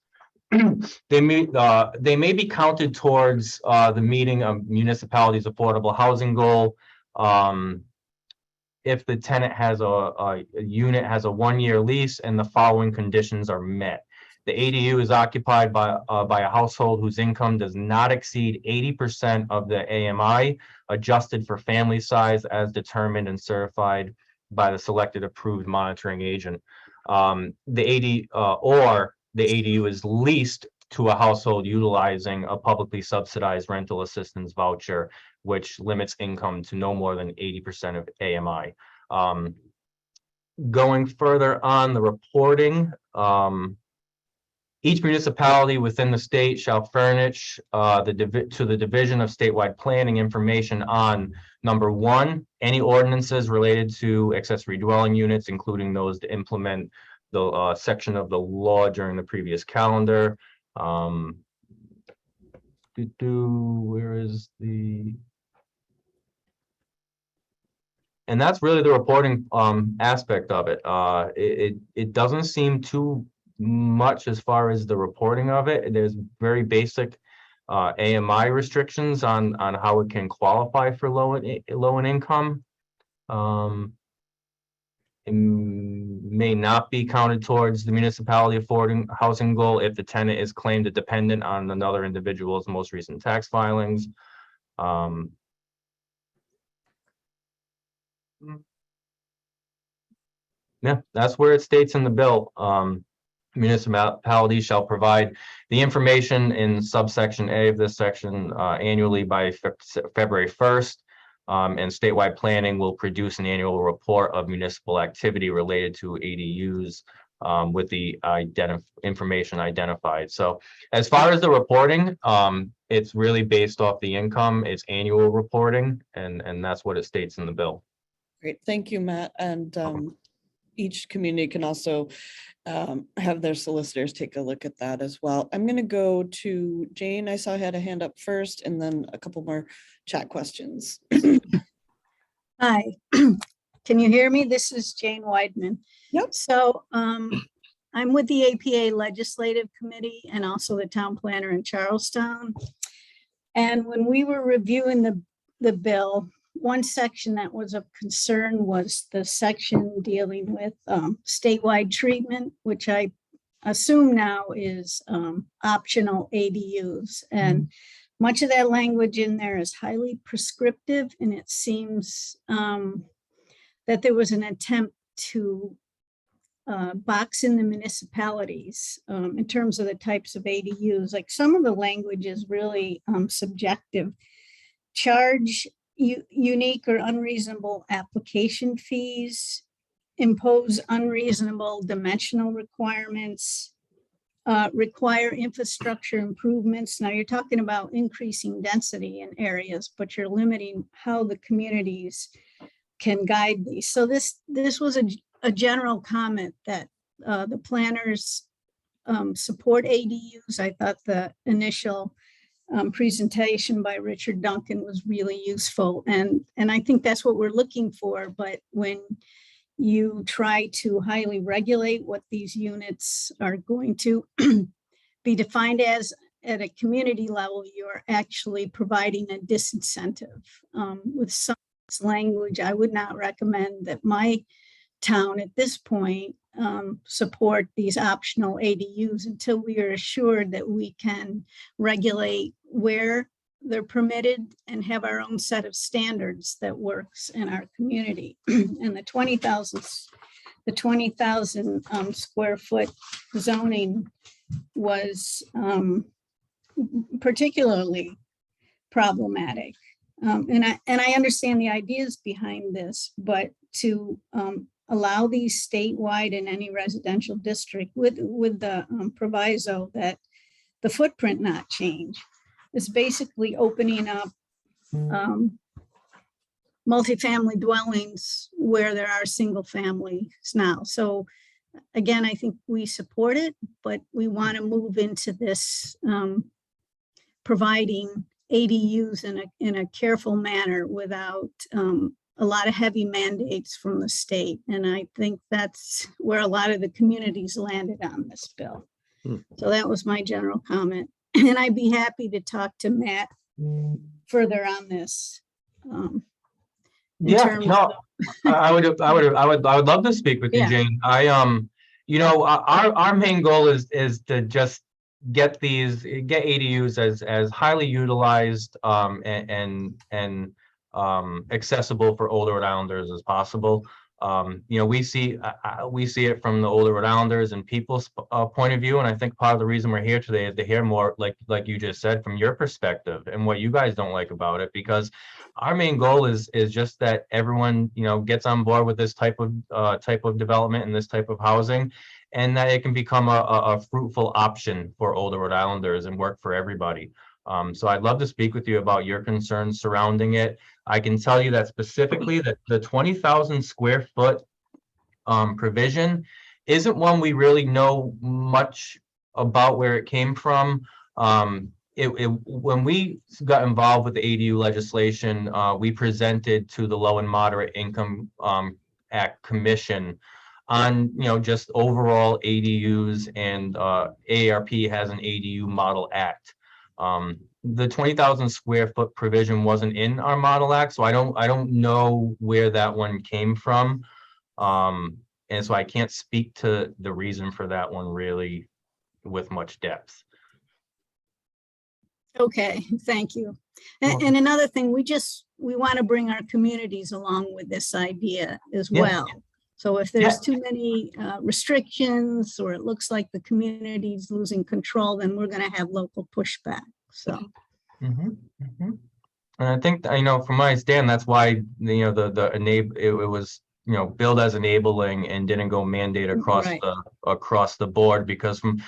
[SPEAKER 4] They may be counted towards the meeting of municipality's affordable housing goal if the tenant has a unit has a 1-year lease and the following conditions are met. The ADU is occupied by a household whose income does not exceed 80% of the AMI, adjusted for family size as determined and certified by the selected approved monitoring agent. The ADU is leased to a household utilizing a publicly subsidized rental assistance voucher, which limits income to no more than 80% of AMI. Going further on the reporting, each municipality within the state shall furnish to the Division of Statewide Planning information on, number one, any ordinances related to accessory dwelling units, including those to implement the section of the law during the previous calendar. Where is the... And that's really the reporting aspect of it. It doesn't seem too much as far as the reporting of it. There's very basic AMI restrictions on how it can qualify for low in income. It may not be counted towards the municipality affording housing goal if the tenant is claimed a dependent on another individual's most recent tax filings. Yeah, that's where it states in the bill. Municipalities shall provide the information in subsection A of this section annually by February 1st. And statewide planning will produce an annual report of municipal activity related to ADUs with the information identified. So as far as the reporting, it's really based off the income. It's annual reporting, and that's what it states in the bill.
[SPEAKER 1] Great, thank you, Matt. And each community can also have their solicitors take a look at that as well. I'm going to go to Jane. I saw had a hand up first, and then a couple more chat questions.
[SPEAKER 6] Hi, can you hear me? This is Jane Weidman.
[SPEAKER 1] Yep.
[SPEAKER 6] So I'm with the APA Legislative Committee and also the town planner in Charlestown. And when we were reviewing the bill, one section that was of concern was the section dealing with statewide treatment, which I assume now is optional ADUs. And much of that language in there is highly prescriptive, and it seems that there was an attempt to box in the municipalities in terms of the types of ADUs. Like some of the language is really subjective. Charge unique or unreasonable application fees, impose unreasonable dimensional requirements, require infrastructure improvements. Now you're talking about increasing density in areas, but you're limiting how the communities can guide these. So this was a general comment that the planners support ADUs. I thought the initial presentation by Richard Duncan was really useful. And I think that's what we're looking for. But when you try to highly regulate what these units are going to be defined as at a community level, you're actually providing a disincentive. With some of this language, I would not recommend that my town at this point support these optional ADUs until we are assured that we can regulate where they're permitted and have our own set of standards that works in our community. And the 20,000 square foot zoning was particularly problematic. And I understand the ideas behind this, but to allow these statewide in any residential district with the proviso that the footprint not change is basically opening up multifamily dwellings where there are single families now. So again, I think we support it, but we want to move into this providing ADUs in a careful manner without a lot of heavy mandates from the state. And I think that's where a lot of the communities landed on this bill. So that was my general comment. And I'd be happy to talk to Matt further on this.
[SPEAKER 4] Yeah, no, I would love to speak with you,
[SPEAKER 6] Yeah.
[SPEAKER 4] Jane. Our main goal is to just get ADUs as highly utilized and accessible for older Rhode Islanders as possible. We see it from the older Rhode Islanders and people's point of view, and I think part of the reason we're here today is to hear more, like you just said, from your perspective and what you guys don't like about it. Because our main goal is just that everyone gets on board with this type of development and this type of housing, and that it can become a fruitful option for older Rhode Islanders and work for everybody. So I'd love to speak with you about your concerns surrounding it. I can tell you that specifically that the 20,000 square foot provision isn't one we really know much about where it came from. When we got involved with the ADU legislation, we presented to the Low and Moderate Income Act Commission on just overall ADUs, and AARP has an ADU Model Act. The 20,000 square foot provision wasn't in our Model Act, so I don't know where that one came from, and so I can't speak to the reason for that one really with much depth.
[SPEAKER 6] Okay, thank you. And another thing, we want to bring our communities along with this idea as well. So if there's too many restrictions, or it looks like the community's losing control, then we're going to have local pushback. So.
[SPEAKER 4] Mhm, mhm. And I think, from what I understand, that's why, the enable, it was, billed as enabling and didn't go mandate across
[SPEAKER 6] Right.
[SPEAKER 4] across the board, because from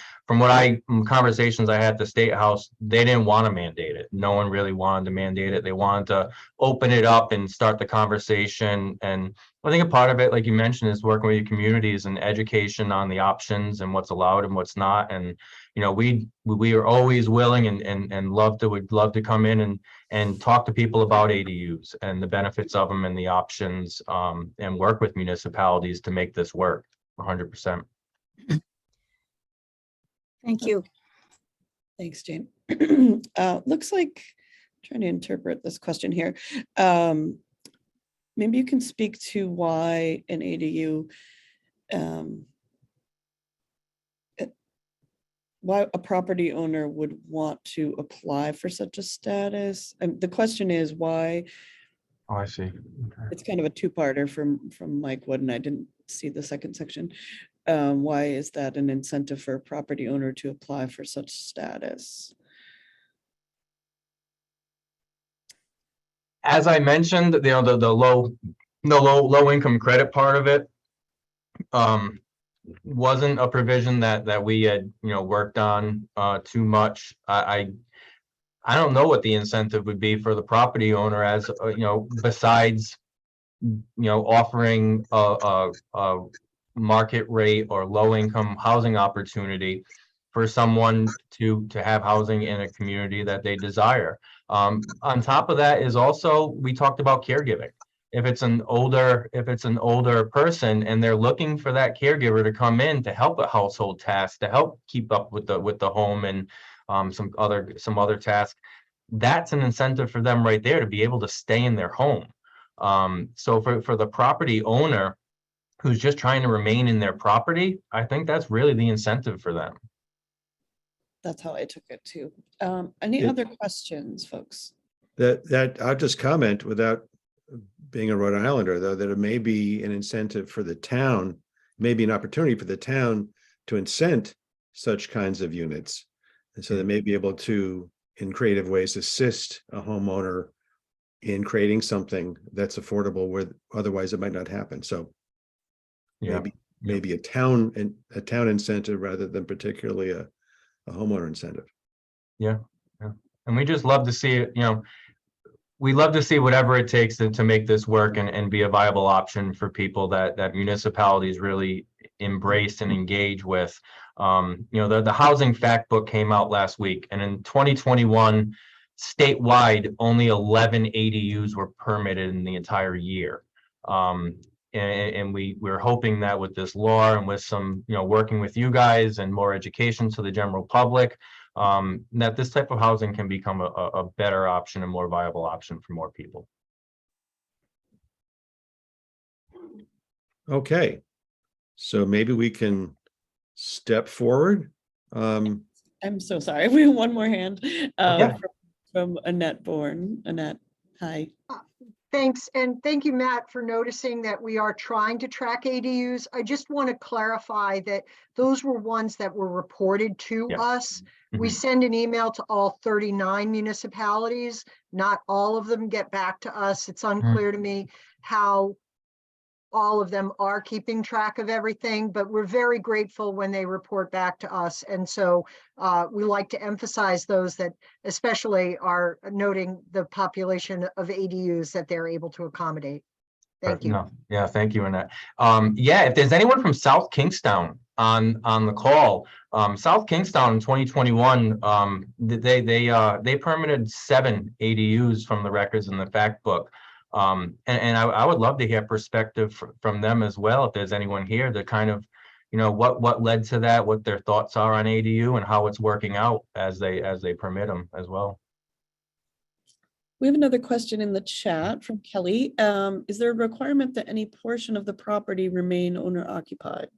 [SPEAKER 4] conversations I had at the State House, they didn't want to mandate it. No one really wanted to mandate it. They wanted to open it up and start the conversation. And I think a part of it, like you mentioned, is working with your communities and education on the options and what's allowed and what's not. And, we are always willing and would love to come in and talk to people about ADUs and the benefits of them and the options, and work with municipalities to make this work 100%.
[SPEAKER 6] Thank you.
[SPEAKER 1] Thanks, Jane. Looks like, trying to interpret this question here. Maybe you can speak to why an ADU, why a property owner would want to apply for such a status. The question is why.
[SPEAKER 4] Oh, I see. Okay.
[SPEAKER 1] It's kind of a two-parter from Mike Wood, and I didn't see the second section. Why is that an incentive for a property owner to apply for such status?
[SPEAKER 4] As I mentioned, the low income credit part of it wasn't a provision that we had worked on too much. I don't know what the incentive would be for the property owner, as besides offering a market rate or low income housing opportunity for someone to have housing in a community that they desire. On top of that is also, we talked about caregiving. If it's an older person and they're looking for that caregiver to come in to help with household tasks, to help keep up with the home and some other tasks, that's an incentive for them right there to be able to stay in their home. So for the property owner who's just trying to remain in their property, I think that's really the incentive for them.
[SPEAKER 1] That's how I took it too. Any other questions, folks?
[SPEAKER 3] That I'll just comment, without being a Rhode Islander, though, that it may be an incentive for the town, maybe an opportunity for the town to incent such kinds of units. And so they may be able to, in creative ways, assist a homeowner in creating something that's affordable where otherwise it might not happen. So maybe a town incentive rather than particularly a homeowner incentive. Yeah.
[SPEAKER 4] And we just love to see it, we love to see whatever it takes to make this work and be a viable option for people that municipalities really embrace and engage with. The housing fact book came out last week, and in 2021, statewide, only 11 ADUs were permitted in the entire year. And we're hoping that with this law and with some, working with you guys and more education to the general public, that this type of housing can become a better option, a more viable option for more people.
[SPEAKER 3] Okay, so maybe we can step forward.
[SPEAKER 1] I'm so sorry. We have one more hand
[SPEAKER 3] Okay.
[SPEAKER 1] from Annette Bourne. Annette, hi.
[SPEAKER 7] Thanks, and thank you, Matt, for noticing that we are trying to track ADUs. I just want to clarify that those were ones that were reported to us. We send an email to all 39 municipalities. Not all of them get back to us. It's unclear to me how all of them are keeping track of everything, but we're very grateful when they report back to us. And so we like to emphasize those that especially are noting the population of ADUs that they're able to accommodate. Thank you.
[SPEAKER 4] No, yeah, thank you, Annette. If there's anyone from South Kingstown on the call, South Kingstown in 2021, they permitted 7 ADUs from the records in the fact book. And I would love to hear perspective from them as well, if there's anyone here, to kind of, what led to that, what their thoughts are on ADU and how it's working out as they permit them as well.
[SPEAKER 1] We have another question in the chat from Kelly. Is there a requirement that any portion of the property remain owner occupied?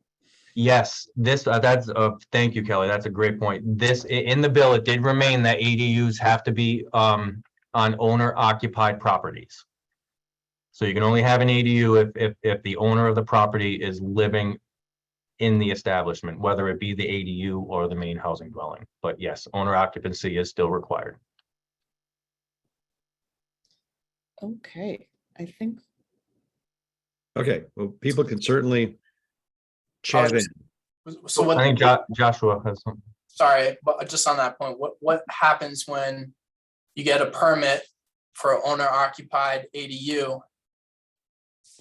[SPEAKER 4] Yes, thank you, Kelly. That's a great point. In the bill, it did remain that ADUs have to be on owner occupied properties. So you can only have an ADU if the owner of the property is living in the establishment, whether it be the ADU or the main housing dwelling. But yes, owner occupancy is still required.
[SPEAKER 1] Okay, I think,
[SPEAKER 3] Okay, well, people can certainly chat in.
[SPEAKER 5] So what?
[SPEAKER 4] I think Joshua has some.
[SPEAKER 5] Sorry, but just on that point, what happens when you get a permit for an owner occupied ADU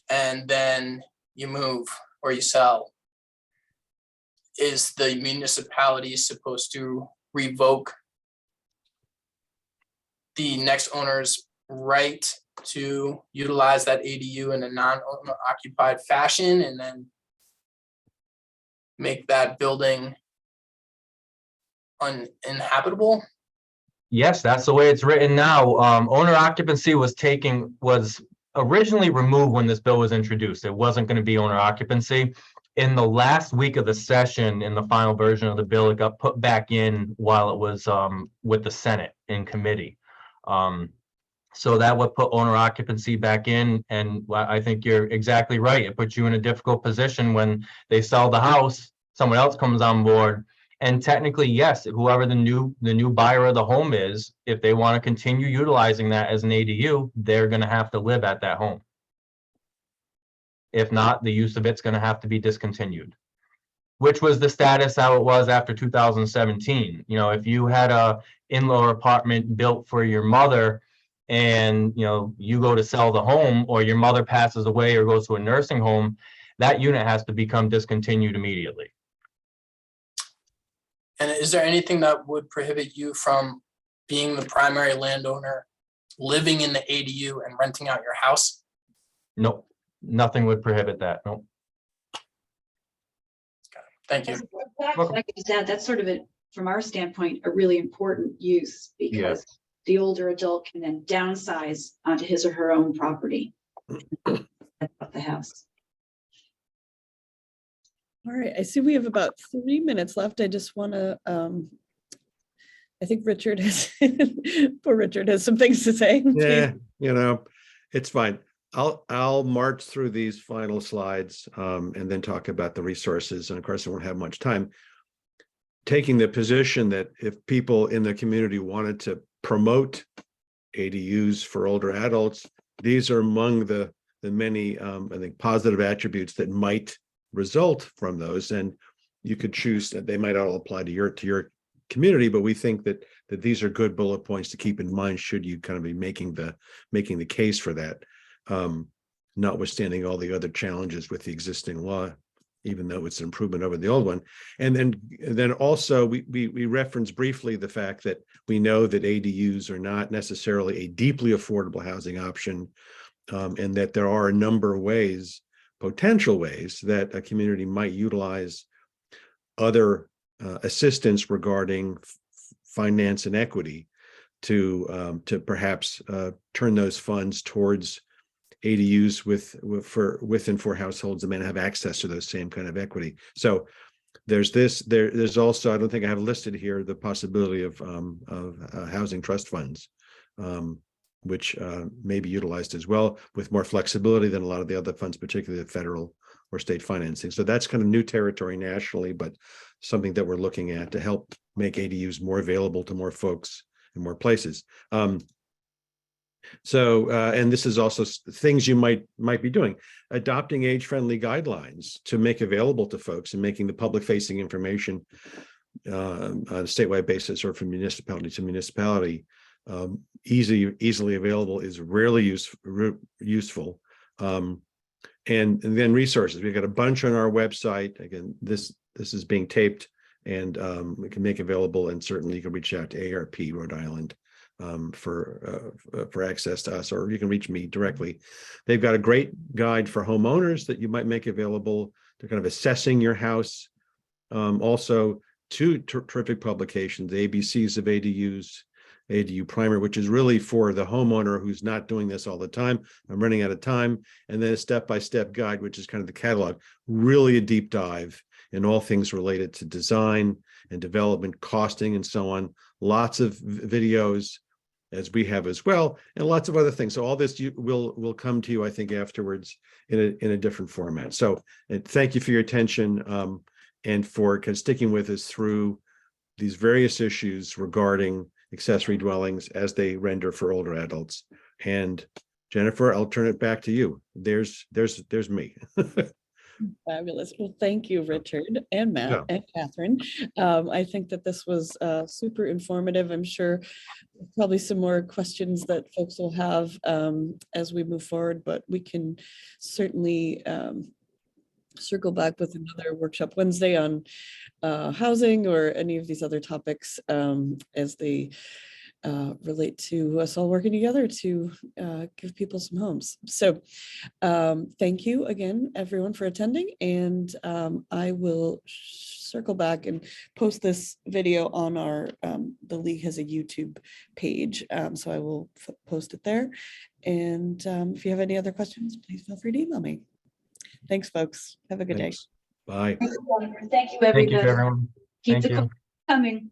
[SPEAKER 5] and then you move or you sell? Is the municipality supposed to revoke the next owner's right to utilize that ADU in a non-owner occupied fashion and then make that building uninhabitable?
[SPEAKER 4] Yes, that's the way it's written now. Owner occupancy was originally removed when this bill was introduced. It wasn't going to be owner occupancy. In the last week of the session, in the final version of the bill, it got put back in while it was with the Senate in committee. So that would put owner occupancy back in, and I think you're exactly right. It puts you in a difficult position when they sell the house, someone else comes on board, and technically, yes, whoever the new buyer of the home is, if they want to continue utilizing that as an ADU, they're going to have to live at that home. If not, the use of it's going to have to be discontinued, which was the status how it was after 2017. You know, if you had a in-law apartment built for your mother and, you know, you go to sell the home or your mother passes away or goes to a nursing home, that unit has to become discontinued immediately.
[SPEAKER 5] And is there anything that would prohibit you from being the primary landowner, living in the ADU and renting out your house?
[SPEAKER 4] Nope, nothing would prohibit that. Nope.
[SPEAKER 5] Thank you.
[SPEAKER 4] Welcome.
[SPEAKER 2] That's sort of from our standpoint, a really important use because the older adult can then downsize onto his or her own property of the house.
[SPEAKER 1] all right, I see we have about 3 minutes left. I just want to, I think Richard has, poor Richard has some things to say.
[SPEAKER 3] Yeah, you know, it's fine. I'll march through these final slides and then talk about the resources. And of course, I won't have much time. Taking the position that if people in the community wanted to promote ADUs for older adults, these are among the many, I think, positive attributes that might result from those. And you could choose that they might all apply to your community, but we think that these are good bullet points to keep in mind should you kind of be making the case for that. Notwithstanding all the other challenges with the existing law, even though it's an improvement over the old one. And then also we reference briefly the fact that we know that ADUs are not necessarily a deeply affordable housing option, and that there are a number of ways, potential ways, that a community might utilize other assistance regarding finance and equity to perhaps turn those funds towards ADUs with and for households that may not have access to those same kind of equity. So there's also, I don't think I have listed here, the possibility of housing trust funds, which may be utilized as well with more flexibility than a lot of the other funds, particularly the federal or state financing. So that's kind of new territory nationally, but something that we're looking at to help make ADUs more available to more folks in more places. And this is also things you might be doing, adopting age-friendly guidelines to make available to folks and making the public-facing information on a statewide basis or from municipality to municipality easily available is rarely useful. And then resources. We've got a bunch on our website. Again, this is being taped and we can make available, and certainly you can reach out to AARP Rhode Island for access to us, or you can reach me directly. They've got a great guide for homeowners that you might make available to kind of assessing your house. Also, two terrific publications, the ABCs of ADUs, ADU Primer, which is really for the homeowner who's not doing this all the time. I'm running out of time. And then a step-by-step guide, which is kind of the catalog, really a deep dive in all things related to design and development, costing, and so on. Lots of videos, as we have as well, and lots of other things. So all this will come to you, I think, afterwards in a different format. So and thank you for your attention and for kind of sticking with us through these various issues regarding accessory dwellings as they render for older adults. And Jennifer, I'll turn it back to you. There's me.
[SPEAKER 1] Fabulous. Well, thank you, Richard and Matt
[SPEAKER 3] Yeah.
[SPEAKER 1] and Catherine. I think that this was super informative. I'm sure probably some more questions that folks will have as we move forward, but we can certainly circle back with another workshop Wednesday on housing or any of these other topics as they relate to us all working together to give people some homes. So thank you again, everyone, for attending. And I will circle back and post this video on our, the League has a YouTube page. So I will post it there. And if you have any other questions, please feel free to email me. Thanks, folks. Have a good day.
[SPEAKER 3] Thanks. Bye.
[SPEAKER 2] Thank you,
[SPEAKER 4] Thank you,
[SPEAKER 2] everybody.
[SPEAKER 4] everyone.
[SPEAKER 2] Keep
[SPEAKER 4] Thank
[SPEAKER 2] the
[SPEAKER 4] you.
[SPEAKER 2] calls coming.